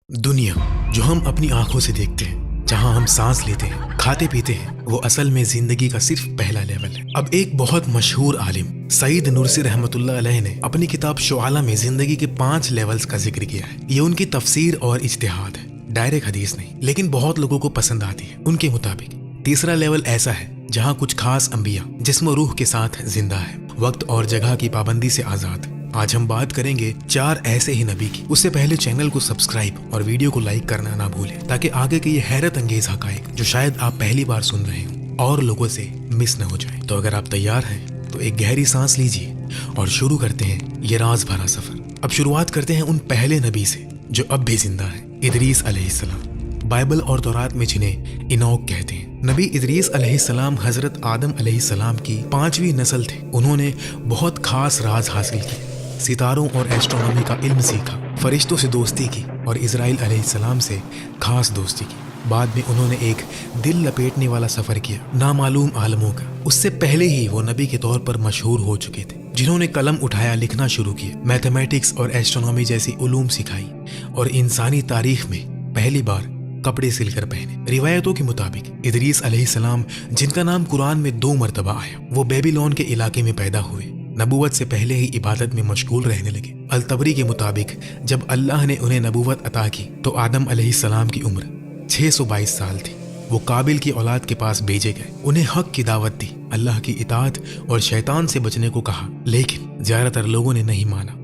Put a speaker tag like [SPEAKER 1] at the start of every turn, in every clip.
[SPEAKER 1] दुनिया जो हम अपनी आंखों से देखते हैं, जहां हम सांस लेते हैं, खाते पीते हैं, वो असल में जिंदगी का सिर्फ पहला लेवल है। अब एक बहुत मशहूर आलिम सईद नूरसी रहमतुल्लाह अलैह ने अपनी किताब शुआला में जिंदगी के 5 लेवल्स का जिक्र किया है। ये उनकी तफसीर और इज्तिहाद है, डायरेक्ट हदीस नहीं, लेकिन बहुत लोगों को पसंद आती है। उनके मुताबिक तीसरा लेवल ऐसा है जहाँ कुछ खास अंबिया जिस्म रूह के साथ जिंदा है, वक्त और जगह की पाबंदी से आजाद। आज हम बात करेंगे 4 ऐसे ही नबी की। उससे पहले चैनल को सब्सक्राइब और वीडियो को लाइक करना ना भूलें, ताकि आगे के ये हैरत अंगेज हकायक जो शायद आप पहली बार सुन रहे हो और लोगों से मिस न हो जाए। तो अगर आप तैयार हैं तो एक गहरी सांस लीजिए और शुरू करते हैं ये राज भरा सफर। अब शुरुआत करते हैं उन पहले नबी से जो अब भी जिंदा है, इदरीस अलैहिस्सलाम। बाइबल और तौरात में जिन्हें इनोक कहते हैं। नबी इदरीस अलैहिस्सलाम हजरत आदम अलैहिस्सलाम की 5वीं नस्ल थे। उन्होंने बहुत खास राज हासिल किए, सितारों और एस्ट्रोनॉमी का इल्म सीखा, फरिश्तों से दोस्ती की और इजराइल अलैहिस्सलाम से खास दोस्ती की। बाद में उन्होंने एक दिल लपेटने वाला सफर किया नामालूम आलमों का। उससे पहले ही वो नबी के तौर पर मशहूर हो चुके थे, जिन्होंने कलम उठाया, लिखना शुरू किया, मैथमेटिक्स और एस्ट्रोनॉमी जैसी उलूम सिखाई और इंसानी तारीख में पहली बार कपड़े सिलकर पहने। रिवायतों के मुताबिक इदरीस अलैहिस्सलाम, जिनका नाम कुरान में 2 मरतबा आया, वो बेबीलोन के इलाके में पैदा हुए। नबूवत से पहले ही इबादत में मशगूल रहने लगे। अल-तबरी के मुताबिक जब अल्लाह ने उन्हें नबूवत अता की तो आदम अलैहिस्सलाम की उम्र 622 साल थी। वो काबिल की औलाद के पास भेजे गए, उन्हें हक की दावत दी, अल्लाह की इताअत और शैतान से बचने को कहा, लेकिन ज्यादातर लोगों ने नहीं माना।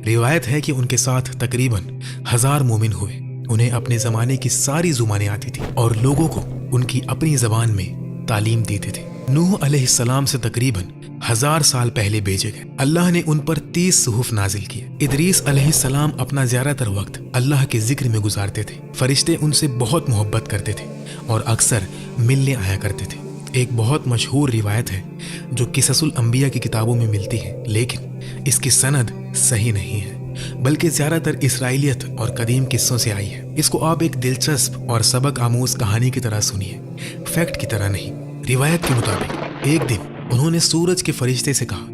[SPEAKER 1] रिवायत है कि उनके साथ तकरीबन 1000 मोमिन हुए। उन्हें अपने ज़माने की सारी ज़ुबानें आती थी और लोगों को उनकी अपनी ज़बान में तालीम देते थे। नूह अलैहिस्सलाम से तकरीबन 1000 साल पहले भेजे गए। अल्लाह ने उन पर 30 सुहुफ नाजिल किए। इदरीस अलैहिस्सलाम अपना ज़्यादातर वक्त अल्लाह के जिक्र में गुजारते थे। फरिश्ते उनसे बहुत मोहब्बत करते थे और अक्सर मिलने आया करते थे। एक बहुत मशहूर रिवायत है जो किससुल अंबिया की किताबों में मिलती है, लेकिन इसकी सनद सही नहीं है, बल्कि ज्यादातर इसराइलियत और कदीम किस्सों से आई है। इसको आप एक दिलचस्प और सबक आमूज कहानी की तरह सुनिए, फैक्ट की तरह नहीं। रिवायत के मुताबिक एक दिन उन्होंने सूरज के फरिश्ते से कहा,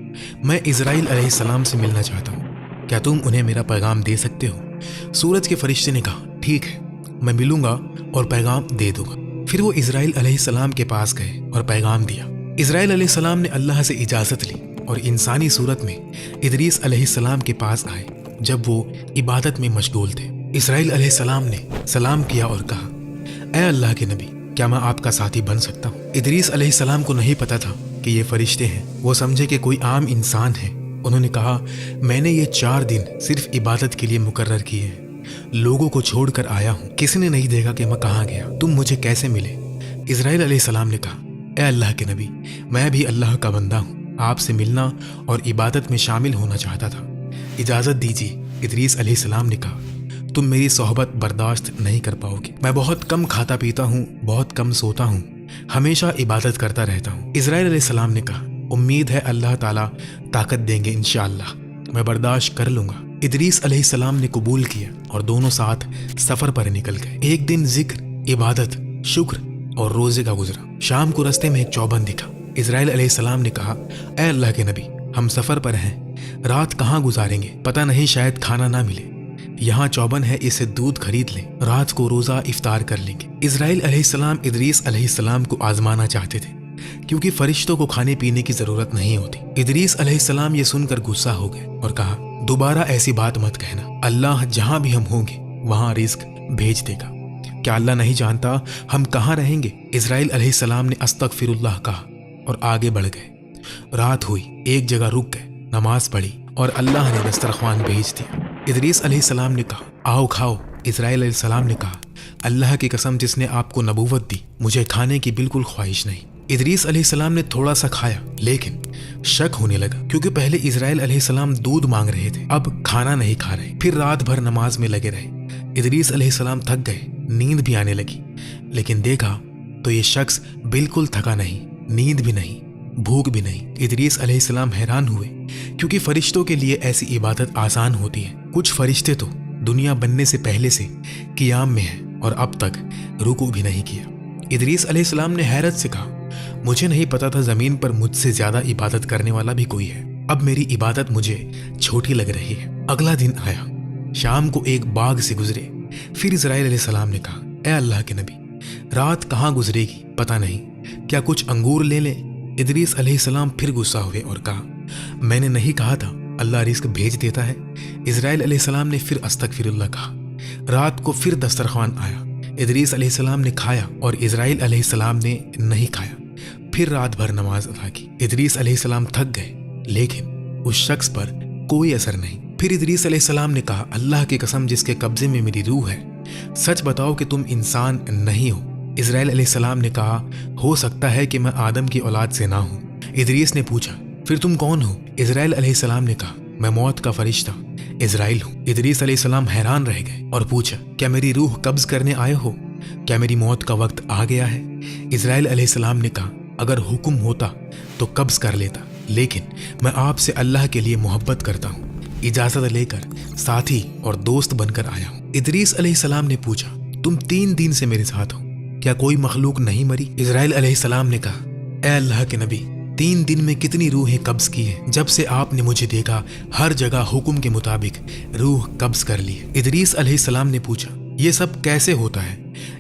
[SPEAKER 1] मैं इजराइल अलैहिस्सलाम से मिलना चाहता हूँ, क्या तुम उन्हें मेरा पैगाम दे सकते हो? सूरज के फरिश्ते ने कहा, ठीक है, मैं मिलूंगा और पैगाम दे दूंगा। फिर वो इजराइल अलैहिस्सलाम के पास गए और पैगाम दिया। इजराइल अलैहिस्सलाम ने अल्लाह से इजाजत ली और इंसानी सूरत में इदरीस अलैहिस्सलाम के पास आए जब वो इबादत में मशगूल थे। इस्राइल अलैहिस्सलाम ने सलाम किया और कहा, ऐ अल्लाह के नबी, क्या मैं आपका साथी बन सकता हूँ? इदरीस अलैहिस्सलाम को नहीं पता था कि ये फरिश्ते हैं। वो समझे कि कोई आम इंसान है। उन्होंने कहा, मैंने ये 4 दिन सिर्फ इबादत के लिए मुकर्रर किए हैं, लोगों को छोड़कर आया हूँ, किसी ने नहीं देखा कि मैं कहाँ गया, तुम मुझे कैसे मिले? इस्राइल अलैहिस्सलाम ने कहा, ऐ अल्लाह के नबी, मैं भी अल्लाह का बंदा हूँ, आपसे मिलना और इबादत में शामिल होना चाहता था, इजाज़त दीजिए। इदरीस अलैहिस्सलाम ने कहा, तुम मेरी सोहबत बर्दाश्त नहीं कर पाओगे। मैं बहुत कम खाता पीता हूँ, बहुत कम सोता हूँ, हमेशा इबादत करता रहता हूँ। इस्राइल अलैहिस्सलाम ने कहा, उम्मीद है अल्लाह ताला ताकत देंगे, इंशाअल्लाह मैं बर्दाश्त कर लूँगा। इदरीस अलैहिस्सलाम ने कबूल किया और दोनों साथ सफ़र पर निकल गए। एक दिन जिक्र, इबादत, शुक्र और रोज़े का गुजरा। शाम को रास्ते में एक चौबन दिखा। इस्राइल अलैहिस्सलाम ने कहा, ऐ अल्लाह के नबी, हम सफ़र पर हैं, रात कहाँ गुजारेंगे? पता नहीं, शायद खाना ना मिले। यहाँ चौबन है, इससे दूध खरीद लें, रात को रोज़ा इफ्तार कर लेंगे। इस्राइल अलैहिस्सलाम इदरीस अलैहिस्सलाम को आजमाना चाहते थे, क्योंकि फरिश्तों को खाने पीने की ज़रूरत नहीं होती। इदरीस अलैहिस्सलाम ये सुनकर गुस्सा हो गए और कहा, दोबारा ऐसी बात मत कहना, अल्लाह जहाँ भी हम होंगे वहाँ रिस्क भेज देगा। क्या अल्लाह नहीं जानता हम कहाँ रहेंगे? इस्राइल अलैहिस्सलाम ने अस्तगफिरुल्लाह कहा और आगे बढ़ गए। रात हुई, एक जगह रुक गए, नमाज पढ़ी और अल्लाह ने दस्तरख्वान भेज दिया। इदरीस अलैहिस्सलाम ने कहा, आओ खाओ। इस्राइल अलैहिस्सलाम ने कहा, अल्लाह की कसम जिसने आपको नबूवत दी, मुझे खाने की बिल्कुल ख्वाहिश नहीं। इदरीस अलैहिस्सलाम ने थोड़ा सा खाया, लेकिन शक होने लगा, क्योंकि पहले इस्राइल अलैहिस्सलाम दूध मांग रहे थे, अब खाना नहीं खा रहे। फिर रात भर नमाज में लगे रहे। इदरीस अलैहिस्सलाम थक गए, नींद भी आने लगी, लेकिन देखा तो ये शख्स बिल्कुल थका नहीं, नींद भी नहीं, भूख भी नहीं। इदरीस अलैहिस्सलाम हैरान हुए, क्योंकि फरिश्तों के लिए ऐसी इबादत आसान होती है। कुछ फरिश्ते तो दुनिया बनने से पहले से कियाम में हैं और अब तक रुकू भी नहीं किया। इदरीस अलैहिस्सलाम ने हैरत से कहा, मुझे नहीं पता था ज़मीन पर मुझसे ज़्यादा इबादत करने वाला भी कोई है। अब मेरी इबादत मुझे छोटी लग रही है। अगला दिन आया। शाम को एक बाग से गुजरे। پھر اسرائیل علیہ السلام نے کہا اے اللہ کے نبی رات کہاں گزرے گی پتہ نہیں، کیا کچھ انگور لے لیں؟ ادریس علیہ السلام پھر غصہ ہوئے اور کہا میں نے نہیں کہا تھا اللہ رزق بھیج دیتا ہے؟ اسرائیل علیہ السلام نے پھر استغفر اللہ کہا۔ رات کو پھر دسترخوان آیا، ادریس علیہ السلام نے کھایا اور اسرائیل علیہ السلام نے نہیں کھایا۔ پھر رات بھر نماز ادا کی۔ ادریس علیہ السلام تھک گئے لیکن اس شخص پر کوئی اثر نہیں۔ پھر ادریس علیہ السلام نے کہا اللہ کی قسم جس کے قبضے میں میری روح ہے، سچ بتاؤ کہ تم انسان نہیں ہو۔ اسرائیل علیہ السلام نے کہا ہو سکتا ہے کہ میں آدم کی اولاد سے نہ ہوں۔ ادریس نے پوچھا پھر تم کون ہو؟ اسرائیل علیہ السلام نے کہا میں موت کا فرشتہ اسرائیل ہوں۔ ادریس علیہ السلام حیران رہ گئے اور پوچھا کیا میری روح قبض کرنے آئے ہو؟ کیا میری موت کا وقت آ گیا ہے؟ اسرائیل علیہ السلام نے کہا اگر حکم ہوتا تو قبض کر لیتا، لیکن میں آپ سے اللہ کے لیے محبت کرتا ہوں، اجازت لے کر ساتھی اور دوست بن کر آیا ہوں۔ ادریس علیہ السلام نے پوچھا تم 3 دن سے میرے ساتھ ہو، کیا کوئی مخلوق نہیں مری؟ اسرائیل علیہ السلام نے کہا اے اللہ کے نبی 3 دن میں کتنی روحیں قبض کی ہیں؟ جب سے آپ نے مجھے دیکھا ہر جگہ حکم کے مطابق روح قبض کر لی ہے۔ ادریس علیہ السلام نے پوچھا یہ سب کیسے ہوتا ہے؟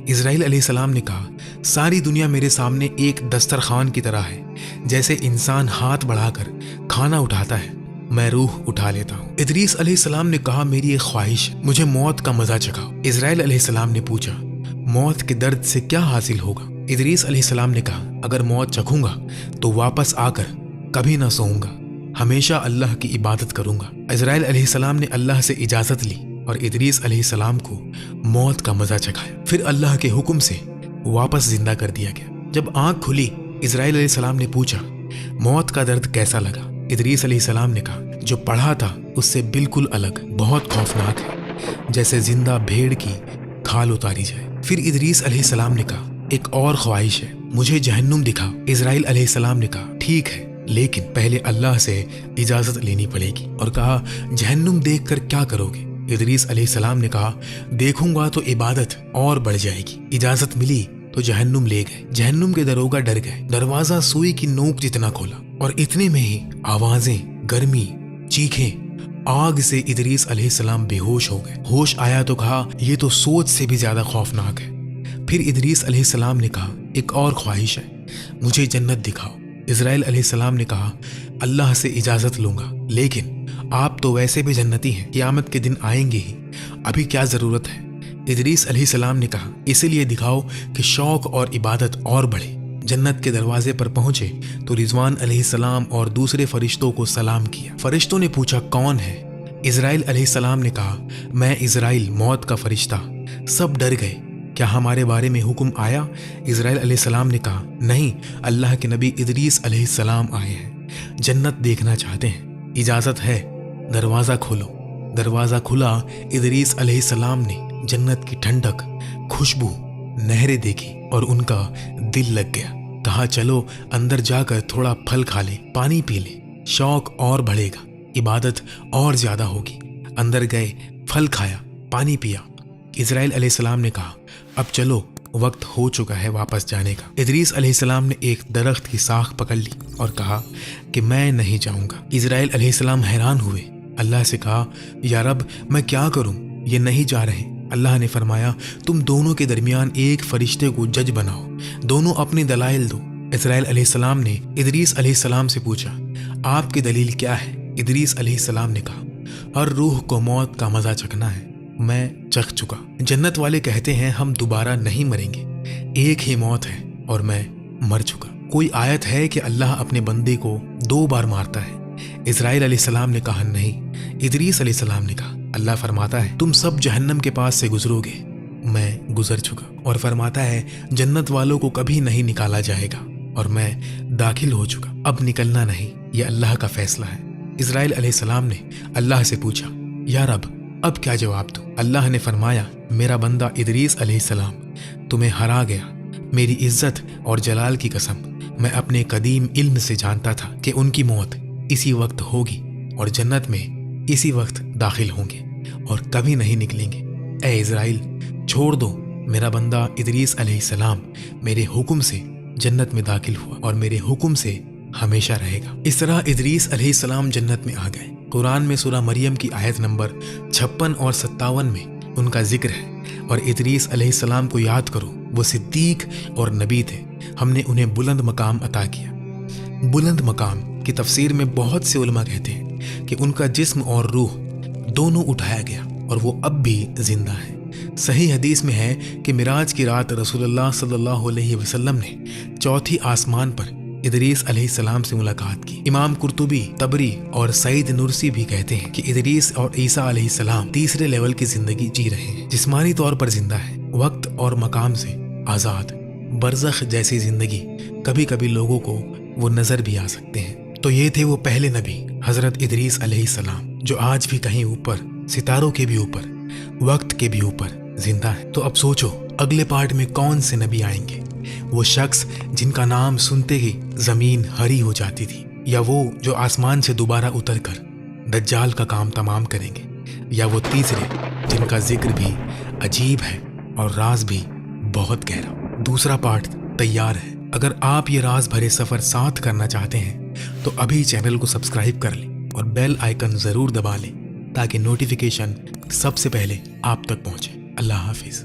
[SPEAKER 1] اسرائیل علیہ السلام نے کہا ساری دنیا میرے سامنے ایک دسترخوان کی طرح ہے، جیسے انسان ہاتھ بڑھا کر کھانا اٹھاتا ہے میں روح اٹھا لیتا ہوں۔ ادریس علیہ السلام نے کہا میری ایک خواہش ہے، مجھے موت کا مزہ چکھاؤ۔ اسرائیل علیہ السلام نے پوچھا موت کے درد سے کیا حاصل ہوگا؟ ادریس علیہ السلام نے کہا اگر موت چکھوں گا تو واپس آ کر کبھی نہ سوؤں گا، ہمیشہ اللہ کی عبادت کروں گا۔ اسرائیل علیہ السلام نے اللہ سے اجازت لی اور ادریس علیہ السلام کو موت کا مزہ چکھایا، پھر اللہ کے حکم سے واپس زندہ کر دیا گیا۔ جب آنکھ کھلی اسرائیل علیہ السلام نے پوچھا موت کا درد کیسا لگا؟ ادریس علیہ السلام نے کہا جو پڑھا تھا اس سے بالکل الگ، بہت خوفناک ہے، جیسے زندہ بھیڑ کی کھال اتاری جائے۔ پھر ادریس علیہ السلام نے کہا ایک اور خواہش ہے، مجھے جہنم دکھا۔ اسرائیل علیہ السلام نے کہا ٹھیک ہے لیکن پہلے اللہ سے اجازت لینی پڑے گی، اور کہا جہنم دیکھ کر کیا کرو گے؟ ادریس علیہ السلام نے کہا دیکھوں گا تو عبادت اور بڑھ جائے گی۔ اجازت ملی تو جہنم لے گئے۔ جہنم کے دروگا ڈر گئے، دروازہ سوئی کی نوک جتنا کھولا اور اتنے میں ہی آوازیں، گرمی، چیخیں، آگ سے ادریس علیہ السلام بے ہوش ہو گئے۔ ہوش آیا تو کہا یہ تو سوچ سے بھی زیادہ خوفناک ہے۔ پھر ادریس علیہ السلام نے کہا ایک اور خواہش ہے، مجھے جنت دکھاؤ۔ اسرائیل علیہ السلام نے کہا اللہ سے اجازت لوں گا، لیکن آپ تو ویسے بھی جنتی ہیں، قیامت کے دن آئیں گے ہی، ابھی کیا ضرورت ہے؟ ادریس علیہ السلام نے کہا اسی لیے دکھاؤ کہ شوق اور عبادت اور بڑھے۔ جنت کے دروازے پر پہنچے تو رضوان علیہ السلام اور دوسرے فرشتوں کو سلام کیا۔ فرشتوں نے پوچھا کون ہے؟ اسرائیل علیہ السلام نے کہا میں اسرائیل موت کا فرشتہ۔ سب ڈر گئے، کیا ہمارے بارے میں حکم آیا؟ اسرائیل علیہ السلام نے کہا نہیں، اللہ کے نبی ادریس علیہ السلام آئے ہیں، جنت دیکھنا چاہتے ہیں، اجازت ہے، دروازہ کھولو۔ دروازہ کھلا، ادریس علیہ السلام نے جنت کی ٹھنڈک، خوشبو، نہریں دیکھی اور ان کا دل لگ گیا۔ کہا چلو اندر جا کر تھوڑا پھل کھا لے، پانی پی لے، شوق اور بڑھے گا، عبادت اور زیادہ ہوگی۔ اندر گئے، پھل کھایا، پانی پیا۔ اسرائیل علیہ السلام نے کہا اب چلو وقت ہو چکا ہے واپس جانے کا۔ ادریس علیہ السلام نے ایک درخت کی ساخ پکڑ لی اور کہا کہ میں نہیں جاؤں گا۔ اسرائیل علیہ السلام حیران ہوئے، اللہ سے کہا یا رب میں کیا کروں، یہ نہیں جا رہے۔ اللہ نے فرمایا تم دونوں کے درمیان ایک فرشتے کو جج بناؤ، دونوں اپنی دلائل دو۔ اسرائیل علیہ السلام نے ادریس علیہ السلام سے پوچھا آپ کی دلیل کیا ہے؟ ادریس علیہ السلام نے کہا ہر روح کو موت کا مزہ چکھنا ہے، میں چکھ چکا۔ جنت والے کہتے ہیں ہم دوبارہ نہیں مریں گے، ایک ہی موت ہے اور میں مر چکا۔ کوئی آیت ہے کہ اللہ اپنے بندے کو 2 بار مارتا ہے؟ اسرائیل علیہ السلام نے کہا نہیں۔ ادریس علیہ السلام نے کہا اللہ فرماتا ہے تم سب جہنم کے پاس سے گزرو گے، میں گزر چکا، اور فرماتا ہے جنت والوں کو کبھی نہیں نکالا جائے گا اور میں داخل ہو چکا، اب نکلنا نہیں، یہ اللہ کا فیصلہ ہے۔ اسرائیل علیہ السلام نے اللہ سے پوچھا یا رب اب کیا جواب دوں؟ اللہ نے فرمایا میرا بندہ ادریس علیہ السلام تمہیں ہرا گیا، میری عزت اور جلال کی قسم میں اپنے قدیم علم سے جانتا تھا کہ ان کی موت اسی وقت ہوگی اور جنت میں اسی وقت داخل ہوں گے اور کبھی نہیں نکلیں گے۔ اے اسرائیل چھوڑ دو، میرا بندہ ادریس علیہ السلام میرے حکم سے جنت میں داخل ہوا اور میرے حکم سے ہمیشہ رہے گا۔ اس طرح ادریس علیہ السلام جنت میں آ گئے۔ قرآن میں سورہ مریم کی آیت نمبر 56 اور 57 میں ان کا ذکر ہے۔ और इदरीस अलैहिस्सलाम को याद करो, वो सिद्दीक और नबी थे, हमने उन्हें बुलंद मकाम अता किया। बुलंद मकाम की तफसीर में बहुत से उलमा कहते हैं कि उनका जिस्म और रूह दोनों उठाया गया और वो अब भी जिंदा है। सही हदीस में है कि मिराज की रात रसूलुल्लाह सल्लल्लाहु अलैहि वसल्लम ने चौथी आसमान पर इदरीस अलैहिस्सलाम से मुलाकात की। इमाम कुर्तुबी, तबरी और सईद नुरसी भी कहते हैं कि इदरीस और ईसा अलैहिस्सलाम तीसरे लेवल की जिंदगी जी रहे हैं, जिस्मानी तौर पर जिंदा है, वक्त और मकाम से आज़ाद। बरज़ख जैसी जिंदगी कभी कभी लोगों को वो नजर भी आ सकते हैं। तो ये थे वो पहले नबी हजरत इदरीस अलैहिस्सलाम, जो आज भी कहीं ऊपर, सितारों के भी ऊपर, वक्त के भी ऊपर जिंदा है। तो अब सोचो अगले पार्ट में कौन से नबी आएंगे? वो शख्स जिनका नाम सुनते ही जमीन हरी हो जाती थी, या वो जो आसमान से दोबारा उतरकर दज्जाल का काम तमाम करेंगे, या वो तीसरे जिनका जिक्र भी अजीब है और राज भी बहुत गहरा। दूसरा पार्ट तैयार है। अगर आप ये राज भरे सफर साथ करना चाहते हैं तो अभी चैनल को सब्सक्राइब कर लें और बेल आइकन जरूर दबा लें ताकि नोटिफिकेशन सबसे पहले आप तक पहुंचे। अल्लाह हाफिज।